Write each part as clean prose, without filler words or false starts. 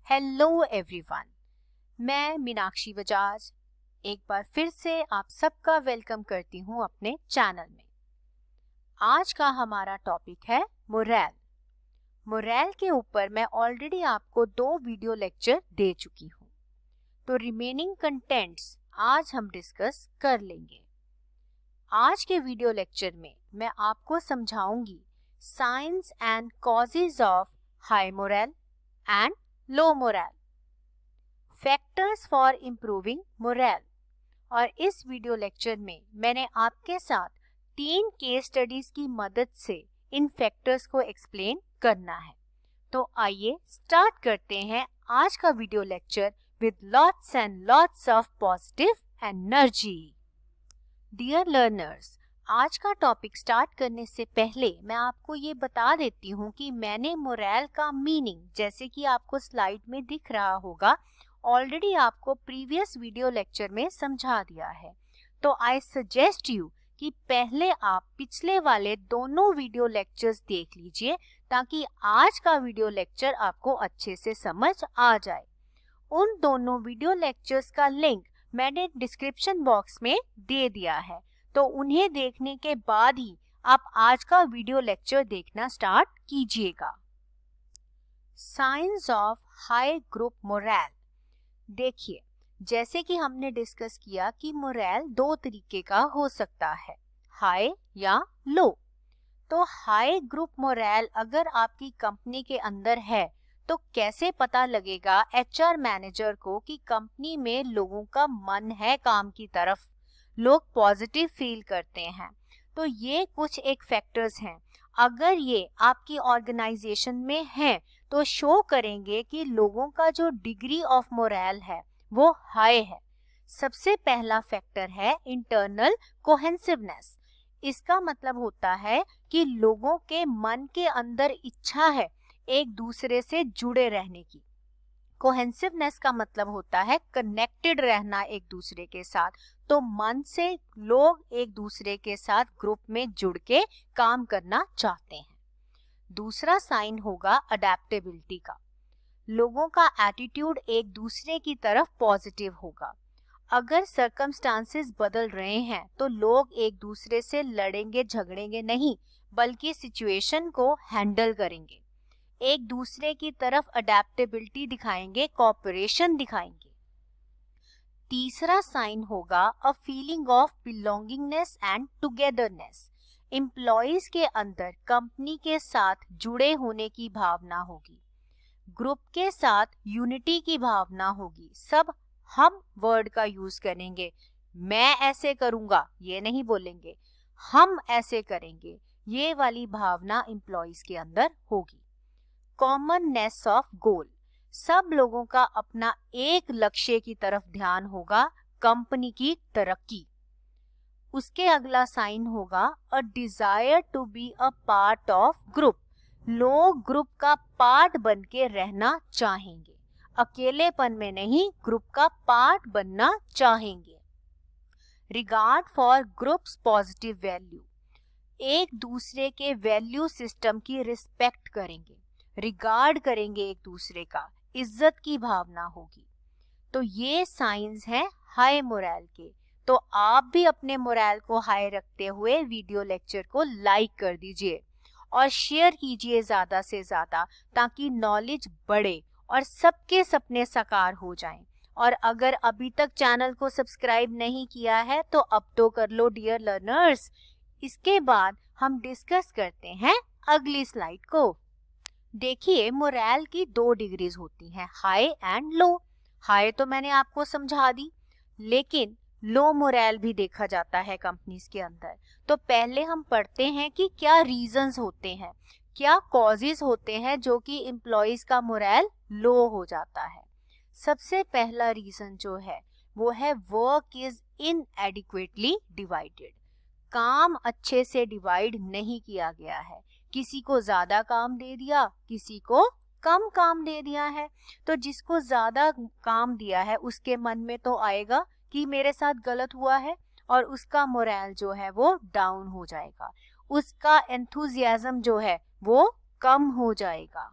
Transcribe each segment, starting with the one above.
Hello everyone, मैं मीनाक्षी बजाज एक बार फिर से आप सबका वेलकम करती हूँ अपने चैनल में। आज का हमारा टॉपिक है मोरल। मोरल के ऊपर मैं ऑलरेडी आपको 2 वीडियो लेक्चर दे चुकी हूँ, तो रिमेनिंग कंटेंट्स आज हम डिस्कस कर लेंगे। आज के वीडियो लेक्चर में मैं आपको समझाऊंगी signs and causes of high morale and low morale, factors for improving morale. और इस वीडियो लेक्चर में मैंने आपके साथ 3 केस स्टडीज की मदद से इन फैक्टर्स को एक्सप्लेन करना है। तो आइए स्टार्ट करते हैं आज का video lecture with lots and lots of positive energy. Dear learners, आज का टॉपिक स्टार्ट करने से पहले मैं आपको ये बता देती हूँ कि मैंने मोरल का मीनिंग, जैसे कि आपको स्लाइड में दिख रहा होगा, ऑलरेडी आपको प्रीवियस वीडियो लेक्चर में समझा दिया है। तो आई सजेस्ट यू कि पहले आप पिछले वाले दोनों वीडियो लेक्चर्स देख लीजिए ताकि आज का वीडियो लेक्चर आपको अच्छे से समझ आ जाए। उन दोनों वीडियो लेक्चर्स का लिंक मैंने डिस्क्रिप्शन बॉक्स में दे दिया है, तो उन्हें देखने के बाद ही आप आज का वीडियो लेक्चर देखना स्टार्ट कीजिएगा। Science of high group moral. देखिए, जैसे कि हमने डिस्कस किया कि मोरल 2 तरीके का हो सकता है, हाई या लो। तो हाई ग्रुप मोरल अगर आपकी कंपनी के अंदर है तो कैसे पता लगेगा एचआर मैनेजर को कि कंपनी में लोगों का मन है काम की तरफ, लोग पॉजिटिव फील करते हैं। तो ये कुछ एक फैक्टर्स हैं। अगर ये आपकी ऑर्गेनाइजेशन में हैं तो शो करेंगे कि लोगों का जो डिग्री ऑफ मोरल है वो हाई है। सबसे पहला फैक्टर है इंटरनल कोहेसिवनेस। इसका मतलब होता है कि लोगों के मन के अंदर इच्छा है एक दूसरे से जुड़े रहने की। कोहेसिवनेस का मतलब होता है कनेक्टेड रहना एक दूसरे के साथ। तो मन से लोग एक दूसरे के साथ ग्रुप में जुड़ के काम करना चाहते हैं। दूसरा साइन होगा अडेप्टेबिलिटी का। लोगों का एटीट्यूड एक दूसरे की तरफ पॉजिटिव होगा। अगर सर्कमस्टांसेस बदल रहे हैं तो लोग एक दूसरे से लड़ेंगे झगड़ेंगे नहीं, बल्कि सिचुएशन को हैंडल करेंगे, एक दूसरे की तरफ अडेप्टेबिलिटी दिखाएंगे, कोऑपरेशन दिखाएंगे। तीसरा साइन होगा a feeling of belongingness and togetherness. Employees के अंदर कंपनी के साथ जुड़े होने की भावना होगी, ग्रुप के साथ यूनिटी की भावना होगी। सब हम वर्ड का यूज करेंगे, मैं ऐसे करूंगा ये नहीं बोलेंगे, हम ऐसे करेंगे, ये वाली भावना एम्प्लॉइज के अंदर होगी। Commonness of goal. सब लोगों का अपना एक लक्ष्य की तरफ ध्यान होगा, कंपनी की तरक्की। उसके अगला साइन होगा a desire to be a part of group. लोग ग्रुप का पार्ट बन के रहना चाहेंगे, अकेलेपन में नहीं, ग्रुप का पार्ट बनना चाहेंगे। Regard for groups positive value. एक दूसरे के वैल्यू सिस्टम की रिस्पेक्ट करेंगे, रिगार्ड करेंगे, एक दूसरे का इज्जत की भावना होगी। तो ये साइंस हैं हाई मोरल के। तो आप भी अपने मोरल को हाई रखते हुए वीडियो लेक्चर को लाइक कर दीजिए और शेयर कीजिए ज्यादा से ज्यादा, ताकि नॉलेज बढ़े और सबके सपने साकार हो जाएं। और अगर अभी तक चैनल को सब्सक्राइब नहीं किया है तो अब तो कर लो डियर लर्नर्स। इसके बाद हम डिस्कस करते हैं अगली स्लाइड को। देखिए, मोरल की 2 डिग्रीज होती हैं, हाई एंड लो। हाई तो मैंने आपको समझा दी, लेकिन लो मोरल भी देखा जाता है कंपनीज के अंदर। तो पहले हम पढ़ते हैं कि क्या रीजंस होते हैं, क्या कॉजेज होते हैं जो कि एम्प्लॉइज का मोरल लो हो जाता है। सबसे पहला रीजन जो है वो है वर्क इज इनएडिक्वेटली डिवाइडेड। काम अच्छे से डिवाइड नहीं किया गया है, किसी को ज्यादा काम दे दिया, किसी को कम काम दे दिया है। तो जिसको ज्यादा काम दिया है उसके मन में तो आएगा कि मेरे साथ गलत हुआ है, और उसका मोरल जो है वो डाउन हो जाएगा, उसका एंथुजियाज्म जो है वो कम हो जाएगा।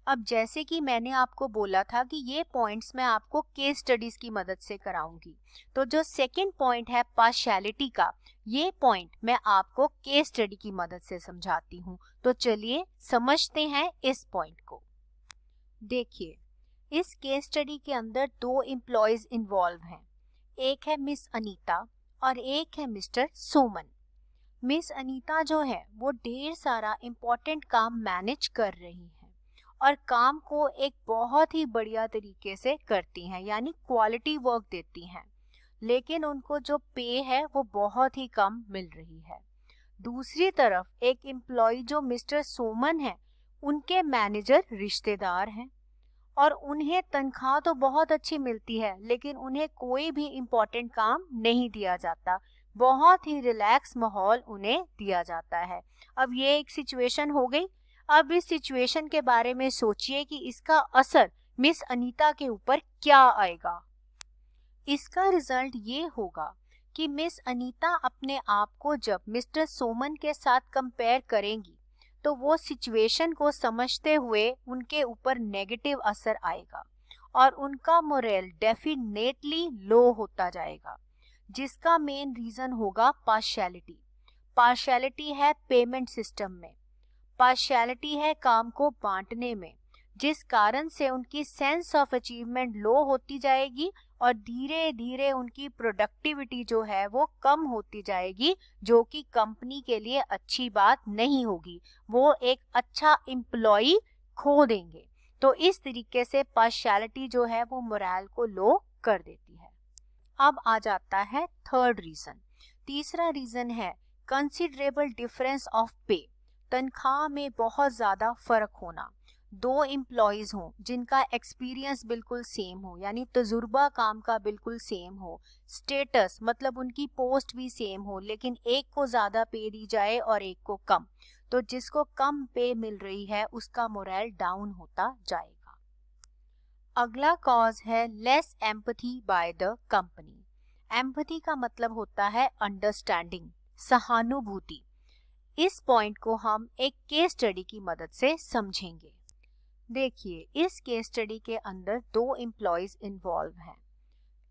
अब जैसे कि मैंने आपको बोला था कि ये पॉइंट्स मैं आपको केस स्टडीज की मदद से कराऊंगी, तो जो सेकंड पॉइंट है पार्शियलिटी का, ये पॉइंट मैं आपको केस स्टडी की मदद से समझाती हूँ। तो चलिए समझते हैं इस पॉइंट को। देखिए, इस केस स्टडी के अंदर दो एम्प्लॉयज इन्वॉल्व हैं, एक है मिस अनीता और एक है मिस्टर सोमन। मिस अनीता जो है वो ढेर सारा इम्पोर्टेंट काम मैनेज कर रही हैं और काम को एक बहुत ही बढ़िया तरीके से करती हैं, यानी क्वालिटी वर्क देती हैं, लेकिन उनको जो पे है वो बहुत ही कम मिल रही है। दूसरी तरफ एक एम्प्लॉय जो मिस्टर सोमन है, उनके मैनेजर रिश्तेदार हैं और उन्हें तनख्वाह तो बहुत अच्छी मिलती है, लेकिन उन्हें कोई भी इम्पोर्टेंट काम नहीं दिया जाता, बहुत ही रिलैक्स माहौल उन्हें दिया जाता है। अब ये एक सिचुएशन हो गई। अब इस सिचुएशन के बारे में सोचिए कि इसका असर मिस अनीता के ऊपर क्या आएगा। इसका रिजल्ट ये होगा कि मिस अनीता अपने आप को जब मिस्टर सोमन के साथ कंपेयर करेंगी तो वो सिचुएशन को समझते हुए उनके ऊपर नेगेटिव असर आएगा और उनका मोरल डेफिनेटली लो होता जाएगा, जिसका मेन रीजन होगा पार्शियलिटी। पार्शियलिटी है पेमेंट सिस्टम में, पार्शियलिटी है काम को बांटने में, जिस कारण से उनकी सेंस ऑफ अचीवमेंट लो होती जाएगी और धीरे धीरे उनकी प्रोडक्टिविटी जो है वो कम होती जाएगी, जो कि कंपनी के लिए अच्छी बात नहीं होगी। वो एक अच्छा एम्प्लॉय खो देंगे। तो इस तरीके से पार्शियलिटी जो है वो मोरल को लो कर देती है। अब आ जाता है थर्ड रीजन। तीसरा रीजन है कंसिडरेबल डिफरेंस ऑफ पे, तनख्वाह में बहुत ज्यादा फर्क होना। दो एम्प्लॉयज हों जिनका एक्सपीरियंस बिल्कुल सेम हो, यानी तजुर्बा काम का बिल्कुल सेम हो, स्टेटस मतलब उनकी पोस्ट भी सेम हो, लेकिन एक को ज्यादा पे दी जाए और एक को कम, तो जिसको कम पे मिल रही है उसका मोरल डाउन होता जाएगा। अगला कॉज है less empathy by the company. Empathy का मतलब होता है अंडरस्टैंडिंग, सहानुभूति। इस पॉइंट को हम एक केस स्टडी की मदद से समझेंगे। देखिए, इस केस स्टडी के अंदर दो एम्प्लॉयज इन्वॉल्व हैं।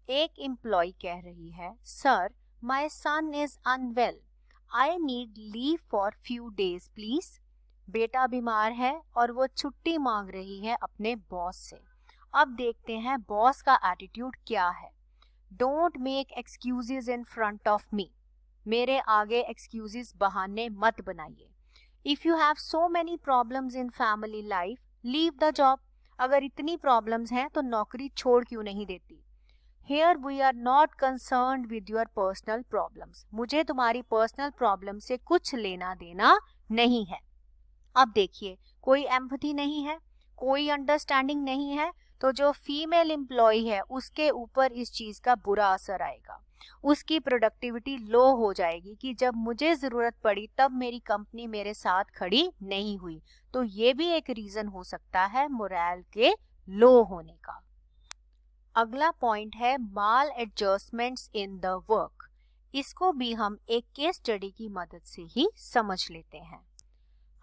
एक एम्प्लॉय कह रही है, sir my son is unwell, I need leave for few days please. बेटा बीमार है और वो छुट्टी मांग रही है अपने बॉस से। अब देखते हैं बॉस का एटीट्यूड क्या है। Don't make excuses in front of me, मेरे आगे एक्सक्यूजेज बहाने मत बनाइए। If you have so many problems in family life, leave the job. अगर इतनी प्रॉब्लम्स हैं तो नौकरी छोड़ क्यों नहीं देती। Here we are not concerned with your personal problems, मुझे तुम्हारी पर्सनल प्रॉब्लम से कुछ लेना देना नहीं है। अब देखिए, कोई एम्पैथी नहीं है, कोई अंडरस्टैंडिंग नहीं है, तो जो फीमेल एम्प्लॉय है उसके ऊपर इस चीज का बुरा असर आएगा। उसकी प्रोडक्टिविटी लो हो जाएगी कि जब मुझे जरूरत पड़ी तब मेरी कंपनी मेरे साथ खड़ी नहीं हुई। तो ये भी एक रीजन हो सकता है मोरल के लो होने का। अगला पॉइंट है माल एडजस्टमेंट्स इन द वर्क। इसको भी हम एक केस स्टडी की मदद से ही समझ लेते हैं।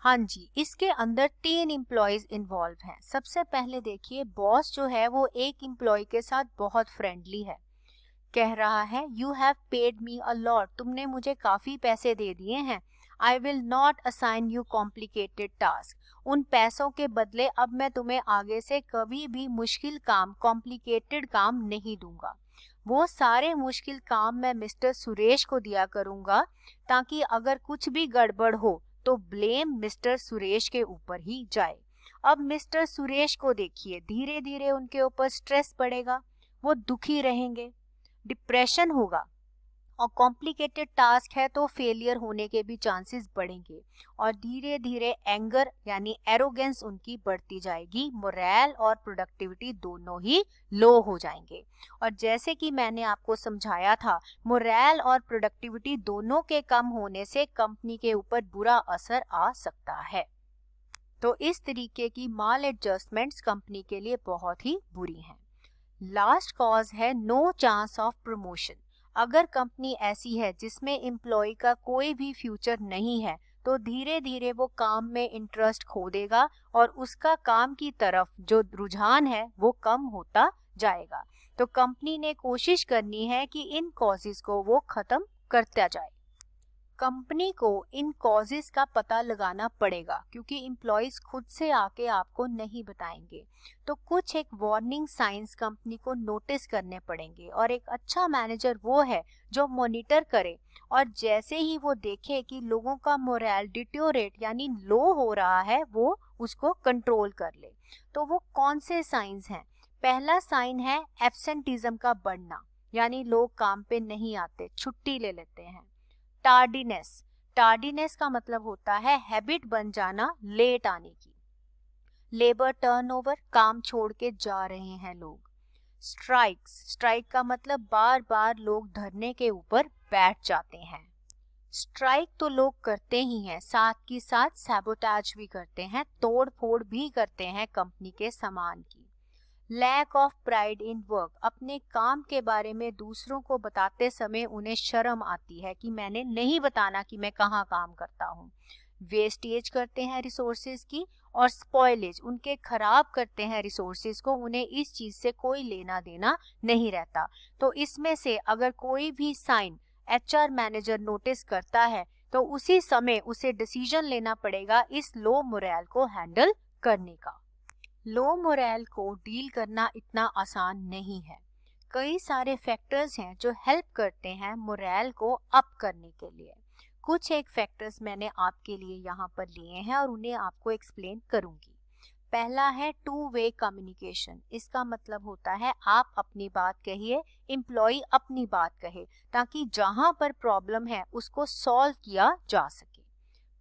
हाँ जी, इसके अंदर 3 एम्प्लॉयज इन्वॉल्व हैं। सबसे पहले देखिए, बॉस जो है वो एक एम्प्लॉय के साथ बहुत फ्रेंडली है, कह रहा है you have paid me a lot, तुमने मुझे काफी पैसे दे दिए हैं। I will not assign you complicated task, उन पैसों के बदले अब मैं तुम्हें आगे से कभी भी मुश्किल काम, कॉम्प्लिकेटेड काम नहीं दूंगा। वो सारे मुश्किल काम मैं मिस्टर सुरेश को दिया करूंगा, ताकि अगर कुछ भी गड़बड़ हो तो ब्लेम मिस्टर सुरेश के ऊपर ही जाए। अब मिस्टर सुरेश को देखिए, धीरे धीरे उनके ऊपर स्ट्रेस पड़ेगा, वो दुखी रहेंगे, डिप्रेशन होगा, और कॉम्प्लिकेटेड टास्क है तो फेलियर होने के भी चांसेस बढ़ेंगे, और धीरे धीरे एंगर यानी एरोगेंस उनकी बढ़ती जाएगी। मोरल और प्रोडक्टिविटी दोनों ही लो हो जाएंगे। और जैसे कि मैंने आपको समझाया था, मोरल और प्रोडक्टिविटी दोनों के कम होने से कंपनी के ऊपर बुरा असर आ सकता है। तो इस तरीके की माल एडजस्टमेंट्स कंपनी के लिए बहुत ही बुरी हैं। लास्ट कॉज है नो चांस ऑफ प्रमोशन। अगर कंपनी ऐसी है जिसमें एम्प्लॉय का कोई भी फ्यूचर नहीं है, तो धीरे धीरे वो काम में इंटरेस्ट खो देगा और उसका काम की तरफ जो रुझान है वो कम होता जाएगा। तो कंपनी ने कोशिश करनी है कि इन कॉजेस को वो खत्म करता जाए। कंपनी को इन कॉजेस का पता लगाना पड़ेगा क्योंकि एम्प्लॉयज खुद से आके आपको नहीं बताएंगे। तो कुछ एक वार्निंग साइंस कंपनी को नोटिस करने पड़ेंगे और एक अच्छा मैनेजर वो है जो मॉनिटर करे और जैसे ही वो देखे कि लोगों का मोरल डिटोरेट यानी लो हो रहा है वो उसको कंट्रोल कर ले। तो वो कौन से साइंस हैं? पहला साइन है एब्सेंटिज्म का बढ़ना, यानी लोग काम पे नहीं आते, छुट्टी ले लेते हैं। टार्डीनेस का मतलब होता है हैबिट बन जाना लेट आने की। लेबर टर्नओवर, काम छोड़ के जा रहे हैं लोग। स्ट्राइक का मतलब बार बार लोग धरने के ऊपर बैठ जाते हैं। स्ट्राइक तो लोग करते ही हैं, साथ ही साथ सैबोटेज भी करते हैं, तोड़ फोड़ भी करते हैं कंपनी के सामान की। Lack of pride in work, अपने काम के बारे में दूसरों को बताते समय उन्हें शर्म आती है कि मैंने नहीं बताना कि मैं कहाँ काम करता हूँ। वेस्टेज करते हैं रिसोर्सेज की और स्पॉइलेज, उनके खराब करते हैं रिसोर्सेज को, उन्हें इस चीज से कोई लेना देना नहीं रहता। तो इसमें से अगर कोई भी साइन एचआर मैनेजर नोटिस करता है तो उसी समय उसे डिसीजन लेना पड़ेगा इस लो मोरल को हैंडल करने का। लो मोरल को डील करना इतना आसान नहीं है। कई सारे फैक्टर्स हैं जो हेल्प करते हैं मोरल को अप करने के लिए। कुछ एक फैक्टर्स मैंने आपके लिए यहाँ पर लिए हैं और उन्हें आपको एक्सप्लेन करूंगी। पहला है टू वे कम्युनिकेशन। इसका मतलब होता है आप अपनी बात कहिए, एम्प्लॉय अपनी बात कहे, ताकि जहां पर प्रॉब्लम है उसको सॉल्व किया जा सके।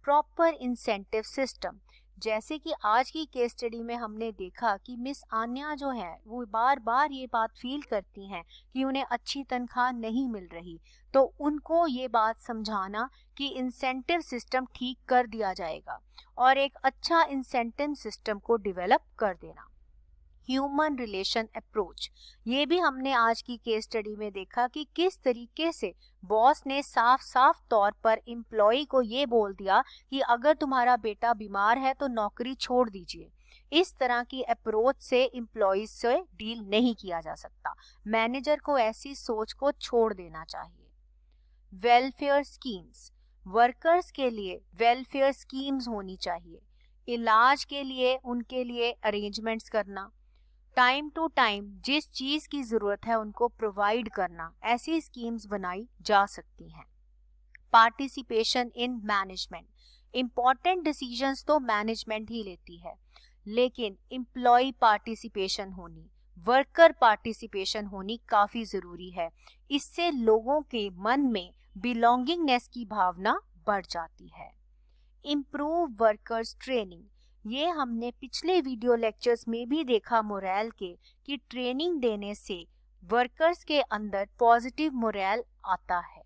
प्रॉपर इंसेंटिव सिस्टम, जैसे कि आज की केस स्टडी में हमने देखा कि मिस आन्या जो है वो बार बार ये बात फील करती हैं कि उन्हें अच्छी तनख्वाह नहीं मिल रही, तो उनको ये बात समझाना कि इंसेंटिव सिस्टम ठीक कर दिया जाएगा और एक अच्छा इंसेंटिव सिस्टम को डेवलप कर देना। ह्यूमन रिलेशन अप्रोच, ये भी हमने आज की केस स्टडी में देखा कि किस तरीके से बॉस ने साफ साफ तौर पर एम्प्लॉय को ये बोल दिया कि अगर तुम्हारा बेटा बीमार है तो नौकरी छोड़ दीजिए। इस तरह की अप्रोच से एम्प्लॉयज से डील नहीं किया जा सकता। मैनेजर को ऐसी सोच को छोड़ देना चाहिए। वेलफेयर स्कीम्स, वर्कर्स के लिए वेलफेयर स्कीम्स होनी चाहिए। इलाज के लिए उनके लिए अरेंजमेंट्स करना, टाइम टू टाइम जिस चीज की जरूरत है उनको प्रोवाइड करना, ऐसी स्कीम्स बनाई जा सकती हैं। Participation in management, important decisions तो मैनेजमेंट ही लेती है, लेकिन एम्प्लॉय पार्टिसिपेशन होनी, वर्कर पार्टिसिपेशन होनी काफी जरूरी है। इससे लोगों के मन में बिलोंगिंगनेस की भावना बढ़ जाती है। इम्प्रूव वर्कर्स ट्रेनिंग, ये हमने पिछले वीडियो लेक्चर्स में भी देखा मोरल के कि ट्रेनिंग देने से वर्कर्स के अंदर पॉजिटिव मोरल आता है।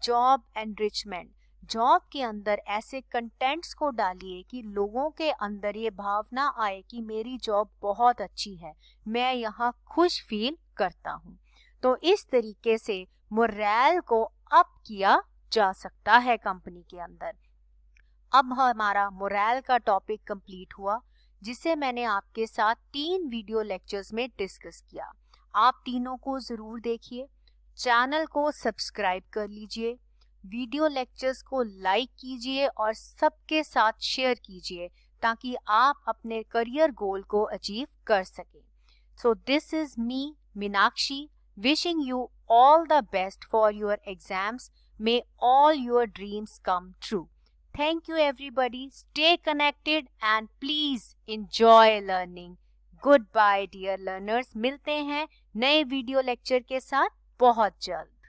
जॉब एनरिचमेंट, जॉब के अंदर ऐसे कंटेंट्स को डालिए कि लोगों के अंदर ये भावना आए कि मेरी जॉब बहुत अच्छी है, मैं यहाँ खुश फील करता हूँ। तो इस तरीके से मोरल को अप किया जा सकता है कंपनी के अंदर। अब हमारा मोरल का टॉपिक कंप्लीट हुआ, जिसे मैंने आपके साथ 3 वीडियो लेक्चर्स में डिस्कस किया। आप तीनों को जरूर देखिए, चैनल को सब्सक्राइब कर लीजिए, वीडियो लेक्चर्स को लाइक कीजिए और सबके साथ शेयर कीजिए ताकि आप अपने करियर गोल को अचीव कर सकें। So this is me Meenakshi, wishing you all the best for your exams. May all your dreams come true. Thank you everybody. Stay connected and please enjoy learning. Goodbye dear learners. मिलते हैं नए video lecture के साथ बहुत जल्द।